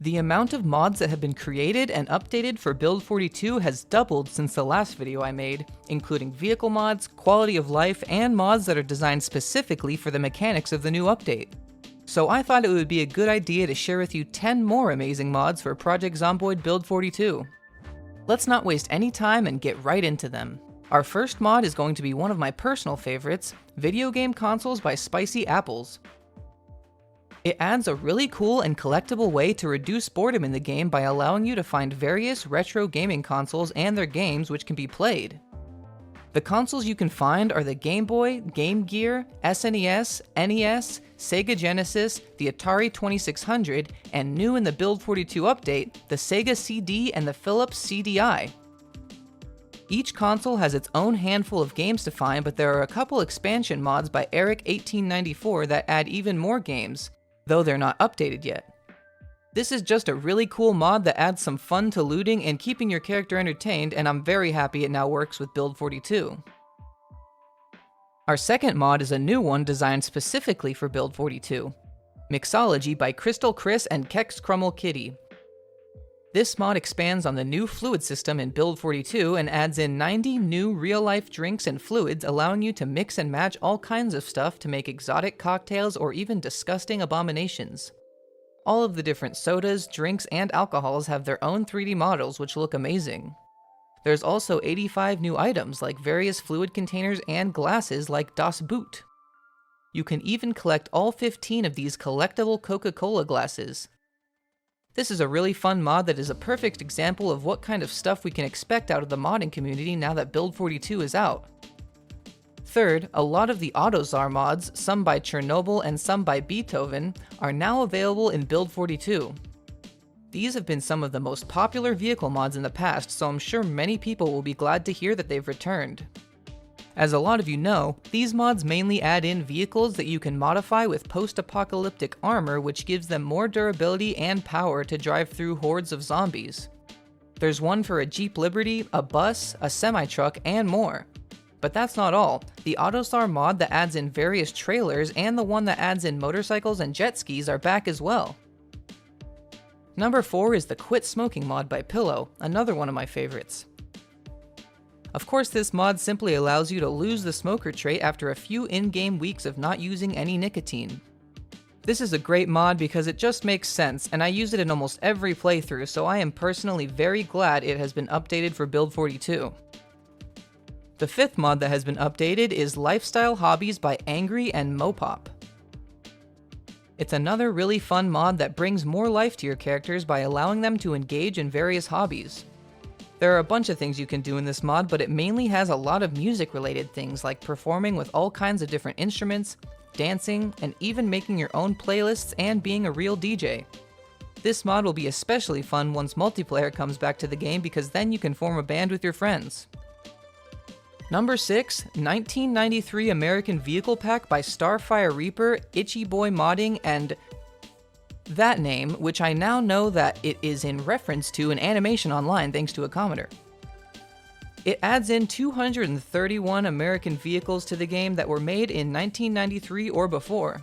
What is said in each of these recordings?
The amount of mods that have been created and updated for Build 42 has doubled since the last video I made, including vehicle mods, quality of life, and mods that are designed specifically for the mechanics of the new update. So I thought it would be a good idea to share with you 10 more amazing mods for Project Zomboid Build 42. Let's not waste any time and get right into them. Our first mod is going to be one of my personal favorites, Video Game Consoles by Spicy Apples. It adds a really cool and collectible way to reduce boredom in the game by allowing you to find various retro gaming consoles and their games which can be played. The consoles you can find are the Game Boy, Game Gear, SNES, NES, Sega Genesis, the Atari 2600, and new in the Build 42 update, the Sega CD and the Philips CDI. Each console has its own handful of games to find, but there are a couple expansion mods by Eric1894 that add even more games, though they're not updated yet. This is just a really cool mod that adds some fun to looting and keeping your character entertained, and I'm very happy it now works with Build 42. Our second mod is a new one designed specifically for Build 42, Mixology by Crystal Chris and Kex Crummel Kitty. This mod expands on the new fluid system in Build 42 and adds in 90 new real-life drinks and fluids, allowing you to mix and match all kinds of stuff to make exotic cocktails or even disgusting abominations. All of the different sodas, drinks, and alcohols have their own 3D models which look amazing. There's also 85 new items like various fluid containers and glasses like Das Boot. You can even collect all 15 of these collectible Coca-Cola glasses. This is a really fun mod that is a perfect example of what kind of stuff we can expect out of the modding community now that Build 42 is out. Third, a lot of the Autotsar mods, some by Tchernobyll and some by Beathoven, are now available in Build 42. These have been some of the most popular vehicle mods in the past, so I'm sure many people will be glad to hear that they've returned. As a lot of you know, these mods mainly add in vehicles that you can modify with post-apocalyptic armor, which gives them more durability and power to drive through hordes of zombies. There's one for a Jeep Liberty, a bus, a semi-truck, and more. But that's not all. The Autotsar mod that adds in various trailers and the one that adds in motorcycles and jet skis are back as well. Number 4 is the Quit Smoking mod by Pillow, another one of my favorites. Of course, this mod simply allows you to lose the smoker trait after a few in-game weeks of not using any nicotine. This is a great mod because it just makes sense, and I use it in almost every playthrough, so I am personally very glad it has been updated for Build 42. The fifth mod that has been updated is Lifestyle Hobbies by Angry and Mopop. It's another really fun mod that brings more life to your characters by allowing them to engage in various hobbies. There are a bunch of things you can do in this mod, but it mainly has a lot of music-related things like performing with all kinds of different instruments, dancing, and even making your own playlists and being a real DJ. This mod will be especially fun once multiplayer comes back to the game because then you can form a band with your friends. Number 6, 1993 American Vehicle Pack by Starfire Reaper, Itchy Boy Modding, and that name, which I now know that it is in reference to an animation online thanks to a commenter. It adds in 231 American vehicles to the game that were made in 1993 or before.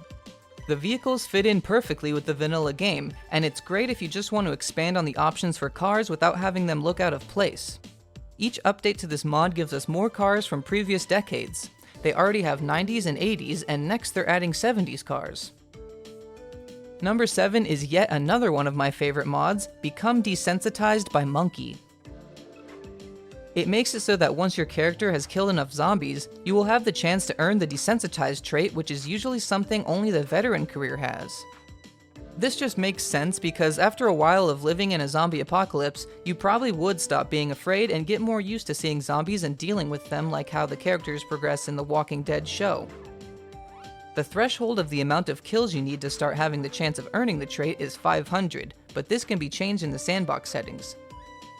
The vehicles fit in perfectly with the vanilla game, and it's great if you just want to expand on the options for cars without having them look out of place. Each update to this mod gives us more cars from previous decades. They already have 90s and 80s, and next they're adding 70s cars. Number 7 is yet another one of my favorite mods, Become Desensitized by Monkey. It makes it so that once your character has killed enough zombies, you will have the chance to earn the Desensitized trait, which is usually something only the veteran career has. This just makes sense because after a while of living in a zombie apocalypse, you probably would stop being afraid and get more used to seeing zombies and dealing with them like how the characters progress in the Walking Dead show. The threshold of the amount of kills you need to start having the chance of earning the trait is 500, but this can be changed in the sandbox settings.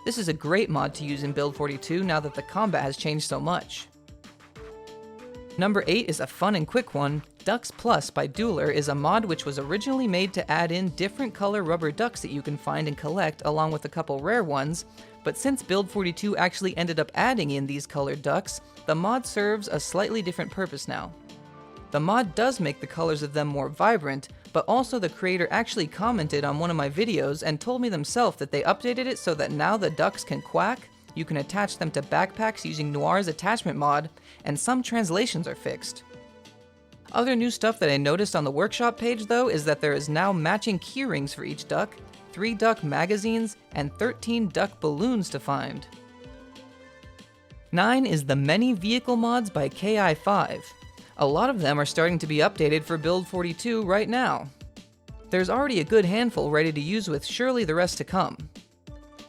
This is a great mod to use in Build 42 now that the combat has changed so much. Number 8 is a fun and quick one. Ducks Plus by Dueler is a mod which was originally made to add in different color rubber ducks that you can find and collect along with a couple rare ones, but since Build 42 actually ended up adding in these colored ducks, the mod serves a slightly different purpose now. The mod does make the colors of them more vibrant, but also the creator actually commented on one of my videos and told me themselves that they updated it so that now the ducks can quack, you can attach them to backpacks using Noir's attachment mod, and some translations are fixed. Other new stuff that I noticed on the workshop page though is that there is now matching keyrings for each duck, 3 duck magazines, and 13 duck balloons to find. 9 is the many vehicle mods by KI5. A lot of them are starting to be updated for Build 42 right now. There's already a good handful ready to use with surely the rest to come.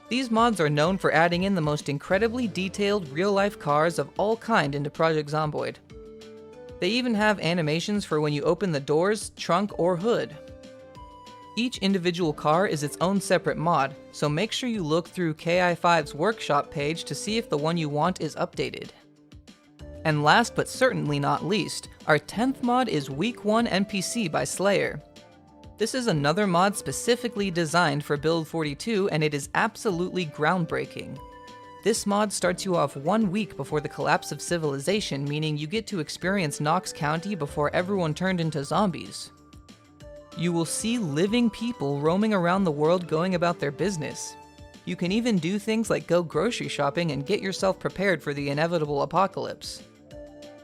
These mods are known for adding in the most incredibly detailed real-life cars of all kind into Project Zomboid. They even have animations for when you open the doors, trunk, or hood. Each individual car is its own separate mod, so make sure you look through KI5's workshop page to see if the one you want is updated. And last but certainly not least, our 10th mod is Week 1 NPC by Slayer. This is another mod specifically designed for Build 42 and it is absolutely groundbreaking. This mod starts you off 1 week before the collapse of civilization, meaning you get to experience Knox County before everyone turned into zombies. You will see living people roaming around the world going about their business. You can even do things like go grocery shopping and get yourself prepared for the inevitable apocalypse.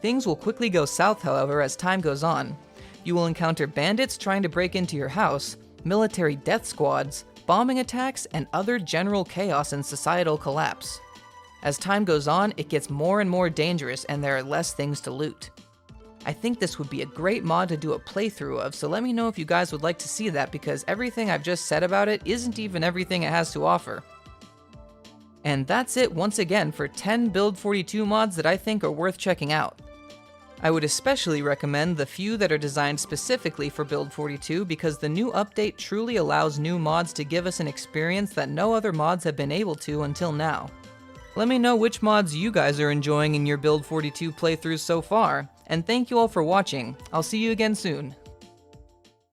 Things will quickly go south, however, as time goes on. You will encounter bandits trying to break into your house, military death squads, bombing attacks, and other general chaos and societal collapse. As time goes on, it gets more and more dangerous and there are less things to loot. I think this would be a great mod to do a playthrough of, so let me know if you guys would like to see that because everything I've just said about it isn't even everything it has to offer. And that's it once again for 10 Build 42 mods that I think are worth checking out. I would especially recommend the few that are designed specifically for Build 42 because the new update truly allows new mods to give us an experience that no other mods have been able to until now. Let me know which mods you guys are enjoying in your Build 42 playthroughs so far, and thank you all for watching. I'll see you again soon.